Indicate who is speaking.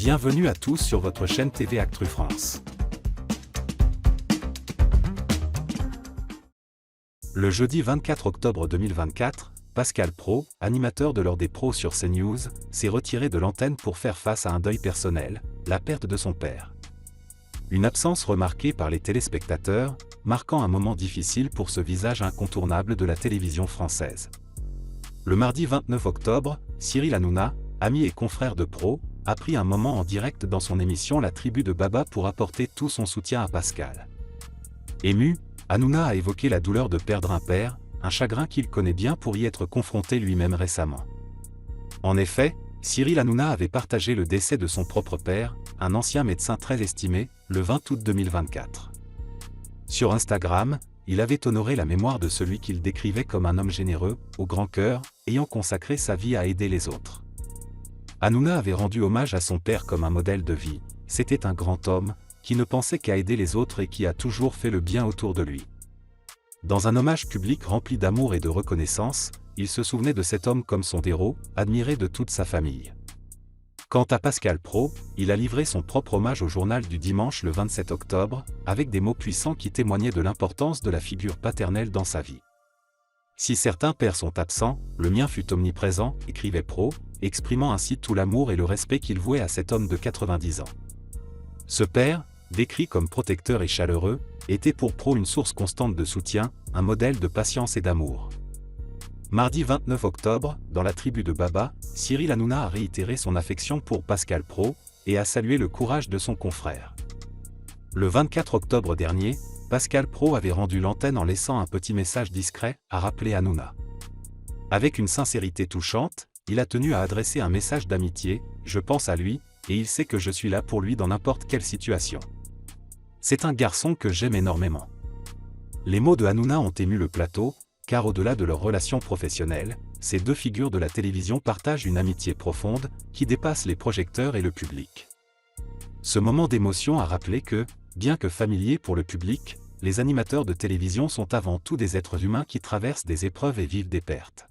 Speaker 1: Bienvenue à tous sur votre chaîne TV Actu France. Le jeudi 24 octobre 2024, Pascal Praud, animateur de l'heure des pros sur CNews, s'est retiré de l'antenne pour faire face à un deuil personnel, la perte de son père. Une absence remarquée par les téléspectateurs, marquant un moment difficile pour ce visage incontournable de la télévision française. Le mardi 29 octobre, Cyril Hanouna, ami et confrère de Praud, a pris un moment en direct dans son émission La Tribu de Baba pour apporter tout son soutien à Pascal. Ému, Hanouna a évoqué la douleur de perdre un père, un chagrin qu'il connaît bien pour y être confronté lui-même récemment. En effet, Cyril Hanouna avait partagé le décès de son propre père, un ancien médecin très estimé, le 20 août 2024. Sur Instagram, il avait honoré la mémoire de celui qu'il décrivait comme un homme généreux, au grand cœur, ayant consacré sa vie à aider les autres. Hanouna avait rendu hommage à son père comme un modèle de vie. C'était un grand homme, qui ne pensait qu'à aider les autres et qui a toujours fait le bien autour de lui. Dans un hommage public rempli d'amour et de reconnaissance, il se souvenait de cet homme comme son héros, admiré de toute sa famille. Quant à Pascal Praud, il a livré son propre hommage au journal du dimanche le 27 octobre, avec des mots puissants qui témoignaient de l'importance de la figure paternelle dans sa vie. Si certains pères sont absents, le mien fut omniprésent, écrivait Praud, exprimant ainsi tout l'amour et le respect qu'il vouait à cet homme de 90 ans. Ce père, décrit comme protecteur et chaleureux, était pour Praud une source constante de soutien, un modèle de patience et d'amour. Mardi 29 octobre, dans la tribu de Baba, Cyril Hanouna a réitéré son affection pour Pascal Praud et a salué le courage de son confrère. Le 24 octobre dernier, Pascal Praud avait rendu l'antenne en laissant un petit message discret, a rappelé Hanouna. Avec une sincérité touchante, il a tenu à adresser un message d'amitié, je pense à lui, et il sait que je suis là pour lui dans n'importe quelle situation. C'est un garçon que j'aime énormément. Les mots de Hanouna ont ému le plateau, car au-delà de leur relation professionnelle, ces deux figures de la télévision partagent une amitié profonde, qui dépasse les projecteurs et le public. Ce moment d'émotion a rappelé que, bien que familiers pour le public, les animateurs de télévision sont avant tout des êtres humains qui traversent des épreuves et vivent des pertes.